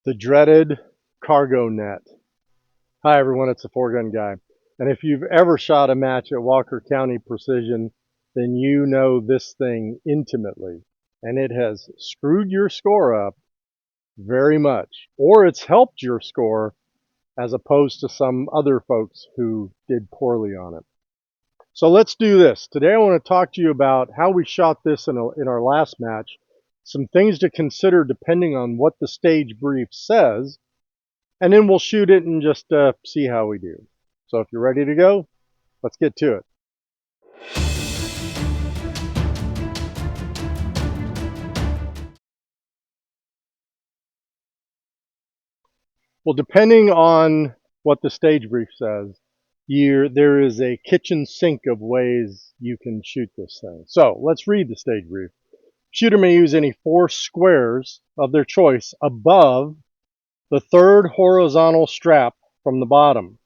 The dreaded cargo net. Hi everyone, it's the Four Gun Guy. And if you've ever shot a match at Walker County Precision, then you know this thing intimately. And it has screwed your score up very much. Or it's helped your score as opposed to some other folks who did poorly on it. So let's do this. Today I want to talk to you about how we shot this in our last match, some things to consider depending on what the stage brief says, and then we'll shoot it and just see how we do. So if you're ready to go, let's get to it. Well, depending on what the stage brief says, there is a kitchen sink of ways you can shoot this thing. So let's read the stage brief. Shooter may use any 4 squares of their choice above the 3rd horizontal strap from the bottom.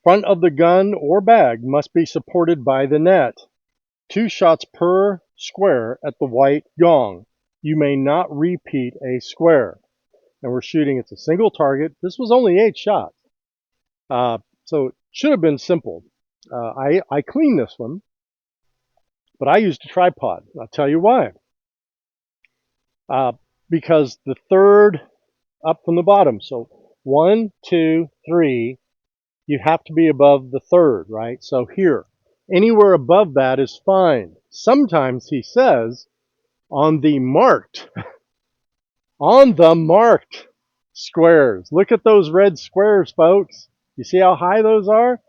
Front of the gun or bag must be supported by the net. 2 shots per square at the white gong. You may not repeat a square. And we're shooting, it's a single target. This was only 8 shots. So it should have been simple. I cleaned this one, but I used a tripod. I'll tell you why. Because the 3rd up from the bottom. So 1, 2, 3, you have to be above the 3rd, right? So here, anywhere above that is fine. Sometimes he says on the marked squares. Look at those red squares, folks. You see how high those are?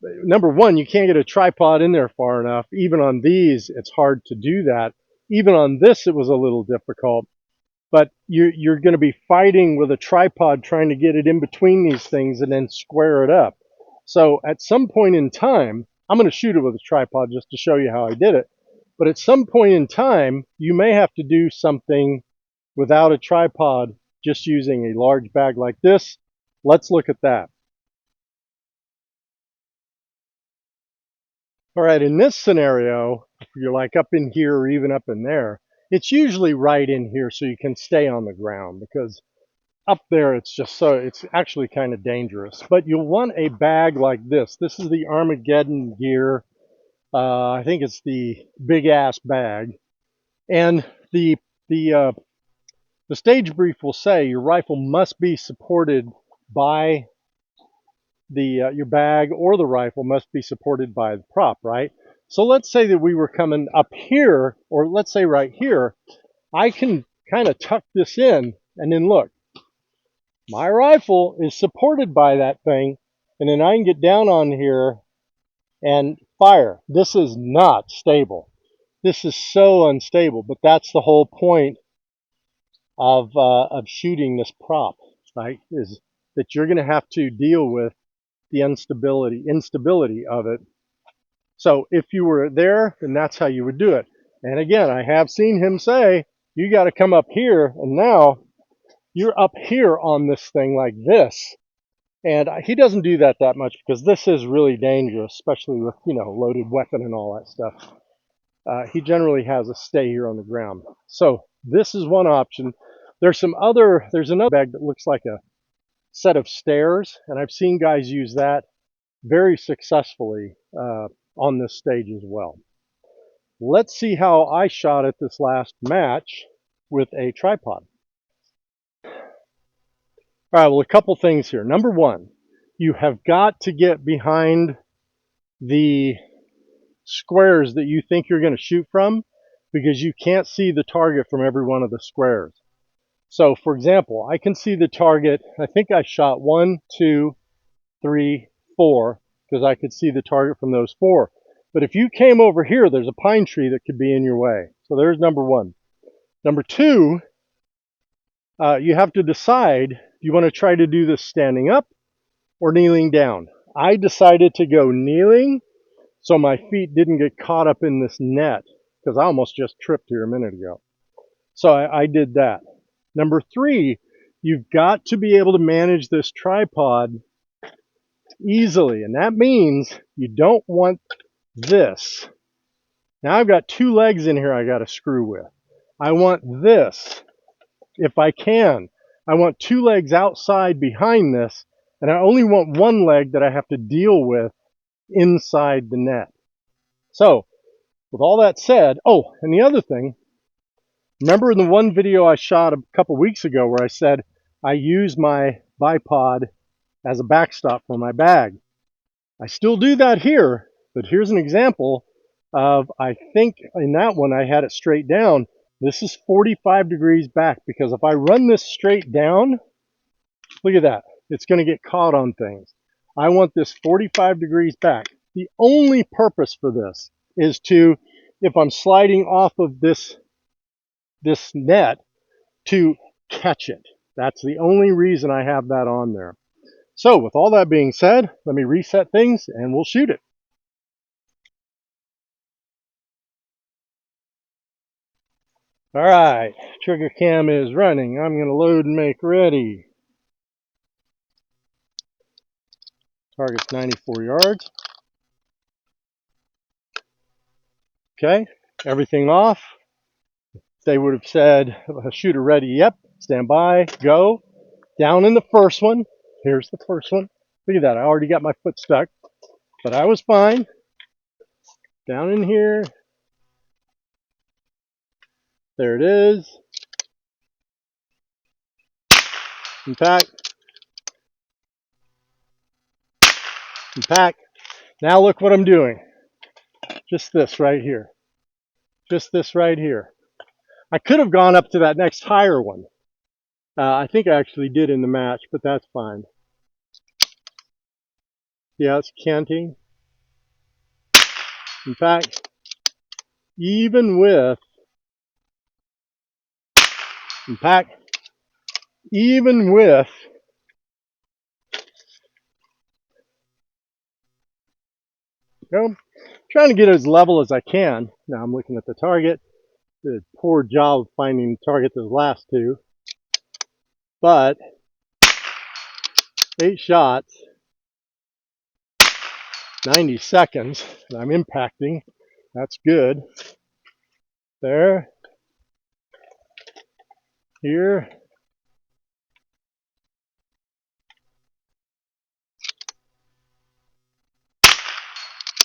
Number one, you can't get a tripod in there far enough. Even on these, it's hard to do that. Even on this, it was a little difficult. But you're going to be fighting with a tripod trying to get it in between these things and then square it up. So at some point in time, I'm going to shoot it with a tripod just to show you how I did it. But at some point in time, you may have to do something without a tripod, just using a large bag like this. Let's look at that. All right, in this scenario, if you're like up in here or even up in there, it's usually right in here so you can stay on the ground, because up there it's actually kind of dangerous. But you'll want a bag like this. This is the Armageddon gear. I think it's the big ass bag. And the stage brief will say your rifle must be supported by your bag, or the rifle must be supported by the prop, right? So let's say that we were coming up here, or let's say right here. I can kind of tuck this in, and then look, my rifle is supported by that thing, and then I can get down on here and fire. This is not stable. This is so unstable, but that's the whole point of shooting this prop, right? Is that you're going to have to deal with the instability of it. So if you were there, then that's how you would do it. And again, I have seen him say, you got to come up here, and now you're up here on this thing like this. And he doesn't do that much, because this is really dangerous, especially with, loaded weapon and all that stuff. He generally has us stay here on the ground. So this is one option. There's another bag that looks like a set of stairs, and I've seen guys use that very successfully on this stage as well. Let's see how I shot at this last match with a tripod. All right, well, a couple things here. Number one, you have got to get behind the squares that you think you're going to shoot from, because you can't see the target from every one of the squares. So, for example, I can see the target. I think I shot 1, 2, 3, 4, because I could see the target from those 4. But if you came over here, there's a pine tree that could be in your way. So there's number one. Number two, you have to decide, do you want to try to do this standing up or kneeling down? I decided to go kneeling so my feet didn't get caught up in this net, because I almost just tripped here a minute ago. So I did that. Number three, you've got to be able to manage this tripod easily, and that means you don't want this. Now I've got 2 legs in here I got to screw with. I want this, if I can. I want 2 legs outside behind this, and I only want 1 leg that I have to deal with inside the net. So, with all that said, oh, and the other thing, remember in the one video I shot a couple weeks ago where I said I use my bipod as a backstop for my bag? I still do that here, but here's an example of, I think in that one I had it straight down. This is 45 degrees back, because if I run this straight down, look at that, it's going to get caught on things. I want this 45 degrees back. The only purpose for this is to, if I'm sliding off of this net, to catch it. That's the only reason I have that on there. So with all that being said, let me reset things and we'll shoot it. All right, trigger cam is running. I'm going to load and make ready. Target's 94 yards. Okay, everything off. They would have said, shooter ready, yep, stand by, go. Down in the first one, here's the first one. Look at that, I already got my foot stuck, but I was fine. Down in here, there it is. Impact. Impact. Now look what I'm doing. Just this right here. Just this right here. I could have gone up to that next higher one. I think I actually did in the match, but that's fine. Yeah, it's canting. In fact, even with impact, even with trying to get as level as I can. Now I'm looking at the target. Did a poor job of finding the target those last two. But 8 shots, 90 seconds, and I'm impacting. That's good. There. Here.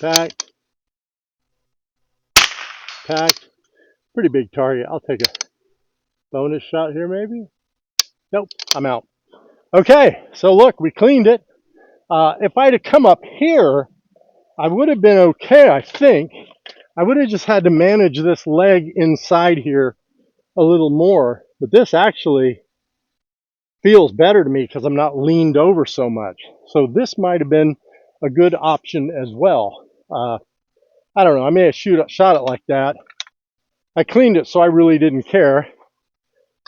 Pack. Pack. Pretty big target. I'll take a bonus shot here maybe. Nope, I'm out. Okay, so look, we cleaned it. If I'd have come up here, I would have been okay, I think. I would have just had to manage this leg inside here a little more. But this actually feels better to me because I'm not leaned over so much. So this might have been a good option as well. I don't know, I may have shot it like that. I cleaned it so I really didn't care.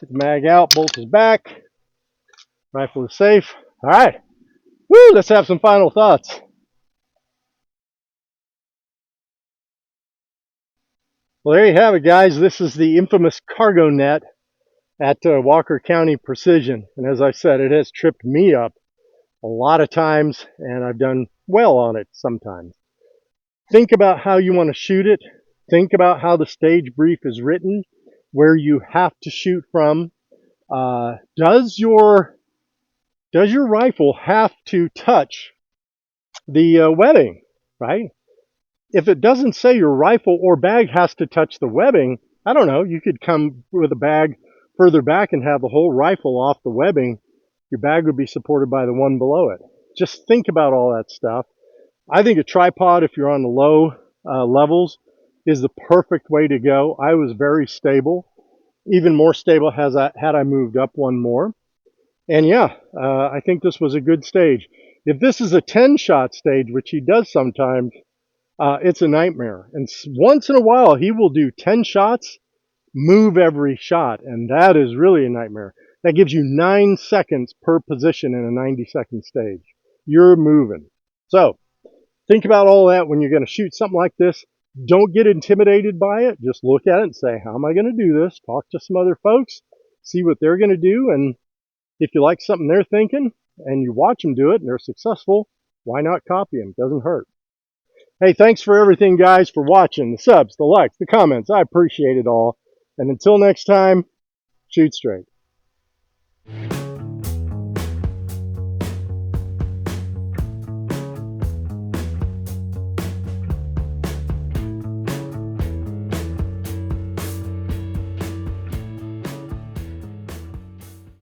Get the mag out, bolt is back. Rifle is safe. All right, woo, let's have some final thoughts. Well, there you have it, guys. This is the infamous cargo net at Walker County Precision. And as I said, it has tripped me up a lot of times, and I've done well on it sometimes. Think about how you want to shoot it. Think about how the stage brief is written, where you have to shoot from. Does your rifle have to touch the webbing, right? If it doesn't say your rifle or bag has to touch the webbing, I don't know, you could come with a bag further back and have the whole rifle off the webbing. Your bag would be supported by the one below it. Just think about all that stuff. I think a tripod, if you're on the low levels, is the perfect way to go. I was very stable, even more stable had I moved up one more. And yeah, I think this was a good stage. If this is a 10-shot stage, which he does sometimes, it's a nightmare. And once in a while, he will do 10 shots, move every shot, and that is really a nightmare. That gives you 9 seconds per position in a 90-second stage. You're moving. So think about all that when you're going to shoot something like this. Don't get intimidated by it. Just look at it and say, how am I going to do this? Talk to some other folks, see what they're going to do, and if you like something they're thinking and you watch them do it and they're successful, why not copy them? Doesn't hurt. Hey, thanks for everything, guys, for watching. The subs, the likes, the comments. I appreciate it all. And until next time, shoot straight.